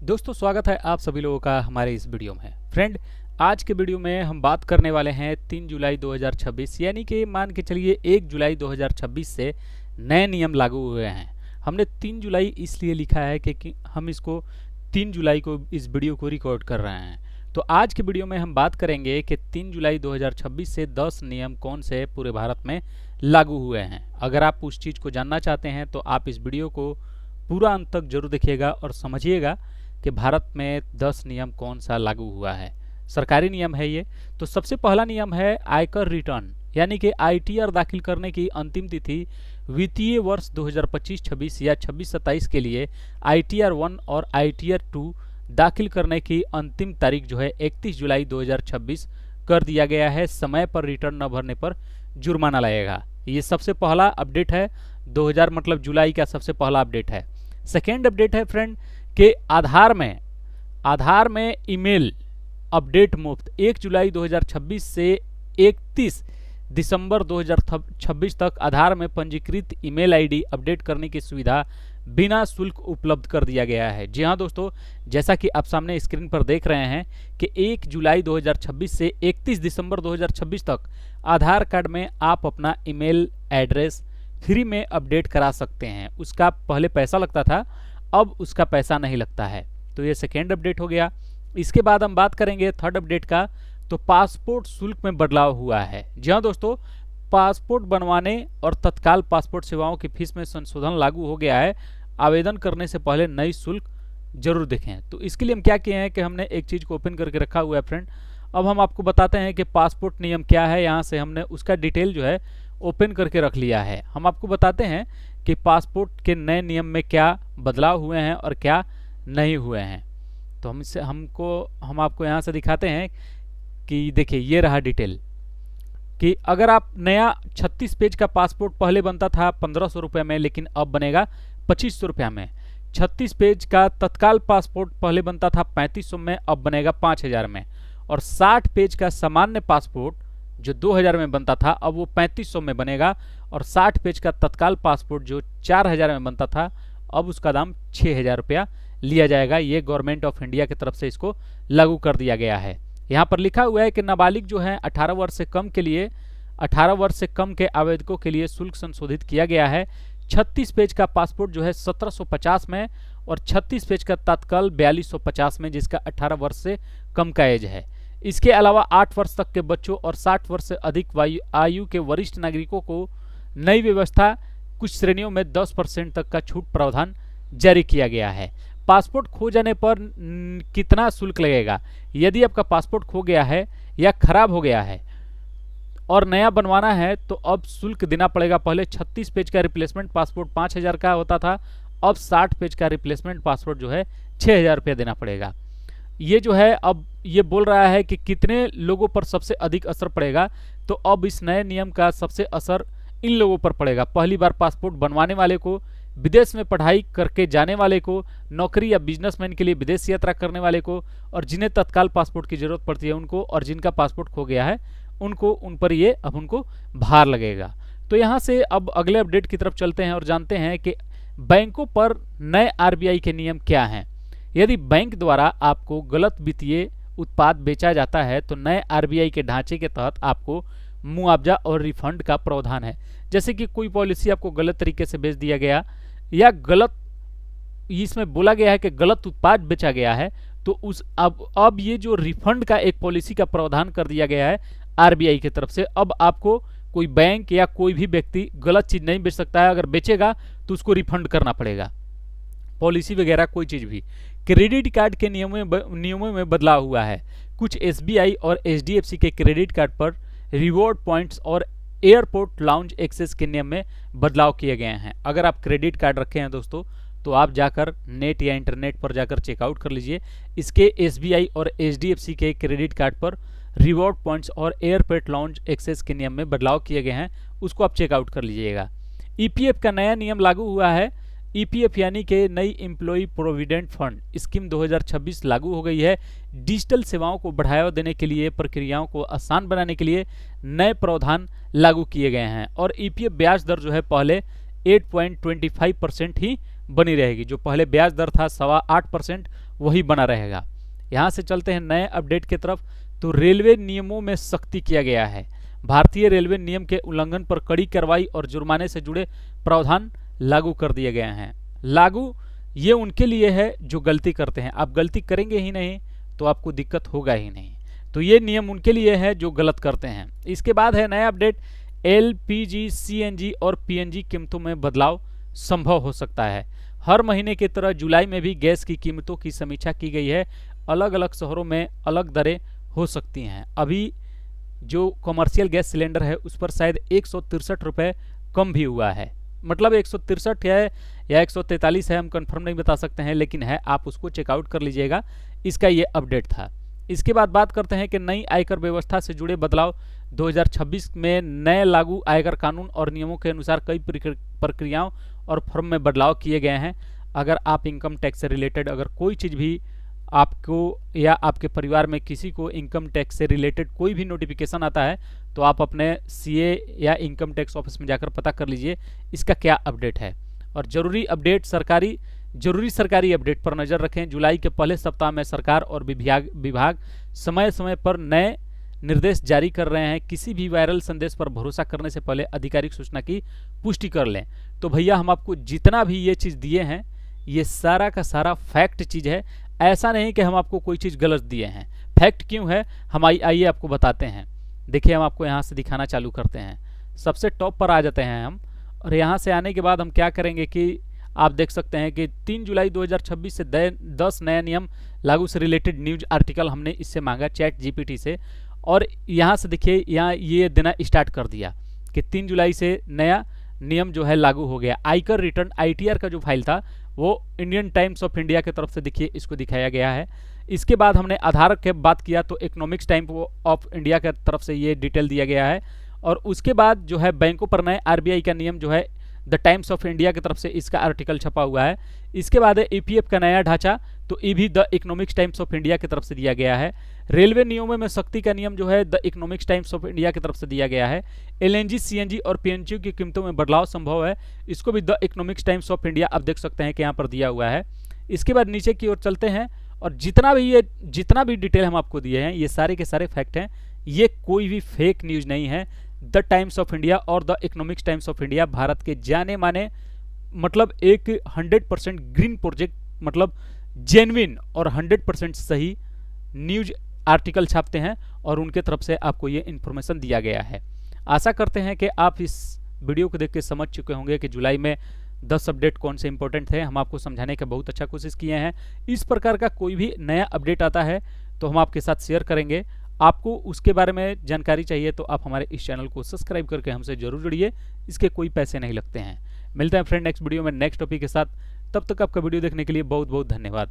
दोस्तों स्वागत है आप सभी लोगों का हमारे इस वीडियो में। फ्रेंड, आज के वीडियो में हम बात करने वाले हैं 3 जुलाई 2026 यानी कि मान के चलिए 1 जुलाई 2026 से नए नियम लागू हुए हैं। हमने 3 जुलाई इसलिए लिखा है कि हम इसको 3 जुलाई को इस वीडियो को रिकॉर्ड कर रहे हैं। तो आज के वीडियो में हम बात करेंगे कि 3 जुलाई 2026 से 10 नियम कौन से पूरे भारत में लागू हुए हैं। अगर आप उस चीज़ को जानना चाहते हैं तो आप इस वीडियो को पूरा अंत तक जरूर देखिएगा और समझिएगा कि भारत में 10 नियम कौन सा लागू हुआ है। सरकारी नियम है ये। तो सबसे पहला नियम है आयकर रिटर्न यानी कि आईटीआर दाखिल करने की अंतिम तिथि वित्तीय वर्ष 2025-26 या 26-27 के लिए आईटीआर 1 और आईटीआर 2 दाखिल करने की अंतिम तारीख जो है 31 जुलाई 2026 कर दिया गया है। समय पर रिटर्न न भरने पर जुर्माना लगेगा। ये सबसे पहला अपडेट है 2000 मतलब जुलाई का सबसे पहला अपडेट है। सेकेंड अपडेट है फ्रेंड कि आधार में ईमेल अपडेट मुफ्त 1 जुलाई 2026 से 31 दिसंबर 2026 तक आधार में पंजीकृत ईमेल आईडी अपडेट करने की सुविधा बिना शुल्क उपलब्ध कर दिया गया है। जी हाँ दोस्तों, जैसा कि आप सामने स्क्रीन पर देख रहे हैं कि 1 जुलाई 2026 से 31 दिसंबर 2026 तक आधार कार्ड में आप अपना ईमेल एड्रेस फ्री में अपडेट करा सकते हैं। उसका पहले पैसा लगता था, अब उसका पैसा नहीं लगता है। तो ये सेकेंड अपडेट हो गया। इसके बाद हम बात करेंगे थर्ड अपडेट का। तो पासपोर्ट शुल्क में बदलाव हुआ है। जी हाँ दोस्तों, पासपोर्ट बनवाने और तत्काल पासपोर्ट सेवाओं की फीस में संशोधन लागू हो गया है। आवेदन करने से पहले नई शुल्क जरूर देखें। तो इसके लिए हम क्या किए हैं कि हमने एक चीज़ को ओपन करके रखा हुआ है फ्रेंड। अब हम आपको बताते हैं कि पासपोर्ट नियम क्या है। यहाँ से हमने उसका डिटेल जो है ओपन करके रख लिया है। हम आपको बताते हैं कि पासपोर्ट के नए नियम में क्या बदलाव हुए हैं और क्या नहीं हुए हैं। तो हम आपको यहाँ से दिखाते हैं कि देखिए ये रहा डिटेल कि अगर आप नया 36 पेज का पासपोर्ट पहले बनता था 1500 रुपये में, लेकिन अब बनेगा 2500 रुपये में। 36 पेज का तत्काल पासपोर्ट पहले बनता था 3500 में, अब बनेगा 5000 में। और 60 पेज का सामान्य पासपोर्ट जो 2000 में बनता था अब वो 3500 में बनेगा। और 60 पेज का तत्काल पासपोर्ट जो 4000 में बनता था अब उसका दाम 6000 रुपया लिया जाएगा। ये गवर्नमेंट ऑफ इंडिया की तरफ से इसको लागू कर दिया गया है। यहाँ पर लिखा हुआ है कि नाबालिग जो है 18 वर्ष से कम के आवेदकों के लिए शुल्क संशोधित किया गया है। 36 पेज का पासपोर्ट जो है 1750 में और 36 पेज का तत्काल 4250 में, जिसका 18 वर्ष से कम का एज है। इसके अलावा 8 वर्ष तक के बच्चों और 60 वर्ष से अधिक आयु के वरिष्ठ नागरिकों को नई व्यवस्था कुछ श्रेणियों में 10% तक का छूट प्रावधान जारी किया गया है। पासपोर्ट खो जाने पर कितना शुल्क लगेगा? यदि आपका पासपोर्ट खो गया है या खराब हो गया है और नया बनवाना है तो अब शुल्क देना पड़ेगा। पहले 36 पेज का रिप्लेसमेंट पासपोर्ट 5000 का होता था, अब 60 पेज का रिप्लेसमेंट पासपोर्ट जो है 6000 रुपया देना पड़ेगा। ये जो है अब ये बोल रहा है कि कितने लोगों पर सबसे अधिक असर पड़ेगा। तो अब इस नए नियम का सबसे असर इन लोगों पर पड़ेगा। पहली बार पासपोर्ट बनवाने वाले को, विदेश में पढ़ाई करके जाने वाले को, नौकरी या बिजनेसमैन के लिए विदेश यात्रा करने वाले को, और जिन्हें तत्काल पासपोर्ट की जरूरत पड़ती है उनको, और जिनका पासपोर्ट खो गया है उन पर ये अब उनको भार लगेगा। तो यहाँ से अब अगले अपडेट की तरफ चलते हैं और जानते हैं कि बैंकों पर नए आरबीआई के नियम क्या हैं। यदि बैंक द्वारा आपको गलत वित्तीय उत्पाद बेचा जाता है तो नए आरबीआई के ढांचे के तहत आपको मुआवजा और रिफंड का प्रावधान है। जैसे कि कोई पॉलिसी आपको गलत तरीके से बेच दिया गया या इसमें बोला गया है कि गलत उत्पाद बेचा गया है, तो अब ये जो रिफंड का एक पॉलिसी का प्रावधान कर दिया गया है आरबीआई की तरफ से। अब आपको कोई बैंक या कोई भी व्यक्ति गलत चीज नहीं बेच सकता है। अगर बेचेगा तो उसको रिफंड करना पड़ेगा, पॉलिसी वगैरह कोई चीज भी। क्रेडिट कार्ड के नियमों में बदलाव हुआ है। कुछ एसबीआई और एचडीएफसी के क्रेडिट कार्ड पर रिवॉर्ड पॉइंट्स और एयरपोर्ट लाउंज एक्सेस के नियम में बदलाव किए गए हैं। अगर आप क्रेडिट कार्ड रखे हैं दोस्तों तो आप जाकर नेट या इंटरनेट पर जाकर चेकआउट कर लीजिए। इसके एसबीआई और एचडीएफसी के क्रेडिट कार्ड पर रिवॉर्ड पॉइंट्स और एयरपोर्ट लाउंज एक्सेस के नियम में बदलाव किए गए हैं, उसको आप चेकआउट कर लीजिएगा। ईपीएफ का नया नियम लागू हुआ है। ईपीएफ यानी कि नई एम्प्लॉय प्रोविडेंट फंड स्कीम 2026 लागू हो गई है। डिजिटल सेवाओं को बढ़ावा देने के लिए, प्रक्रियाओं को आसान बनाने के लिए नए प्रावधान लागू किए गए हैं। और ईपीएफ ब्याज दर जो है पहले 8.25% ही बनी रहेगी। जो पहले ब्याज दर था 8.25% वही बना रहेगा। यहाँ से चलते हैं नए अपडेट की तरफ। तो रेलवे नियमों में सख्ती किया गया है। भारतीय रेलवे नियम के उल्लंघन पर कड़ी कार्रवाई और जुर्माने से जुड़े प्रावधान लागू कर दिए गए हैं। लागू ये उनके लिए है जो गलती करते हैं। आप गलती करेंगे ही नहीं तो आपको दिक्कत होगा ही नहीं। तो ये नियम उनके लिए है जो गलत करते हैं। इसके बाद है नया अपडेट, एलपीजी, सीएनजी और पीएनजी कीमतों में बदलाव संभव हो सकता है। हर महीने की तरह जुलाई में भी गैस की कीमतों की समीक्षा की गई है। अलग अलग शहरों में अलग दरें हो सकती हैं। अभी जो कमर्शियल गैस सिलेंडर है उस पर शायद 163 रुपये कम भी हुआ है। मतलब 163 है या 143 है, हम कंफर्म नहीं बता सकते हैं, लेकिन है, आप उसको चेकआउट कर लीजिएगा। इसका ये अपडेट था। इसके बाद बात करते हैं कि नई आयकर व्यवस्था से जुड़े बदलाव। 2026 में नए लागू आयकर कानून और नियमों के अनुसार कई प्रक्रियाओं और फॉर्म में बदलाव किए गए हैं। अगर आप इनकम टैक्स से रिलेटेड अगर कोई चीज़ भी आपको या आपके परिवार में किसी को इनकम टैक्स से रिलेटेड कोई भी नोटिफिकेशन आता है तो आप अपने सीए या इनकम टैक्स ऑफिस में जाकर पता कर लीजिए इसका क्या अपडेट है। और जरूरी सरकारी अपडेट पर नज़र रखें। जुलाई के पहले सप्ताह में सरकार और विभाग समय समय पर नए निर्देश जारी कर रहे हैं। किसी भी वायरल संदेश पर भरोसा करने से पहले आधिकारिक सूचना की पुष्टि कर लें। तो भैया हम आपको जितना भी ये चीज़ दिए हैं ये सारा का सारा फैक्ट चीज़ है। ऐसा नहीं कि हम आपको कोई चीज़ गलत दिए हैं। फैक्ट क्यों है हम आइए आपको बताते हैं। देखिए हम आपको यहाँ से दिखाना चालू करते हैं। सबसे टॉप पर आ जाते हैं हम, और यहाँ से आने के बाद हम क्या करेंगे कि आप देख सकते हैं कि 3 जुलाई 2026 से 10 नया नियम लागू से रिलेटेड न्यूज आर्टिकल हमने इससे मांगा चैट जीपीटी से। और यहाँ से देखिए यहाँ ये देना स्टार्ट कर दिया कि 3 जुलाई से नया नियम जो है लागू हो गया। आयकर रिटर्न आईटीआर का जो फाइल था वो इंडियन टाइम्स ऑफ इंडिया की तरफ से देखिए इसको दिखाया गया है। इसके बाद हमने आधार के बात किया तो इकोनॉमिक्स टाइम्स ऑफ इंडिया की तरफ से ये डिटेल दिया गया है। और उसके बाद जो है बैंकों पर नए आरबीआई का नियम जो है द टाइम्स ऑफ इंडिया की तरफ से इसका आर्टिकल छपा हुआ है। इसके बाद है ईपीएफ का नया ढांचा, तो ये भी the economics times of India की तरफ से दिया गया है। रेलवे नियमों में सख्ती का नियम जो है the economics times of India की तरफ से दिया गया है। एलएनजी, सीएनजी और पीएनजी की कीमतों में बदलाव संभव है, इसको भी the economics times of India आप देख सकते हैं कि यहाँ पर दिया हुआ है। इसके बाद नीचे की ओर चलते हैं और जितना भी डिटेल हम आपको दिए हैं ये सारे के सारे फैक्ट हैं। ये कोई भी फेक न्यूज़ नहीं है। द टाइम्स ऑफ इंडिया और the economics times of India Bharat के जाने माने मतलब एक 100% ग्रीन प्रोजेक्ट, मतलब जेन्युइन और 100% सही न्यूज आर्टिकल छापते हैं और उनके तरफ से आपको ये इन्फॉर्मेशन दिया गया है। आशा करते हैं कि आप इस वीडियो को देख के समझ चुके होंगे कि जुलाई में 10 अपडेट कौन से इंपॉर्टेंट थे। हम आपको समझाने का बहुत अच्छा कोशिश किए हैं। इस प्रकार का कोई भी नया अपडेट आता है तो हम आपके साथ शेयर करेंगे। आपको उसके बारे में जानकारी चाहिए तो आप हमारे इस चैनल को सब्सक्राइब करके हमसे जरूर जुड़िए। इसके कोई पैसे नहीं लगते हैं। मिलते हैं फ्रेंड नेक्स्ट वीडियो में नेक्स्ट टॉपिक के साथ। तब तक आपका वीडियो देखने के लिए बहुत बहुत धन्यवाद।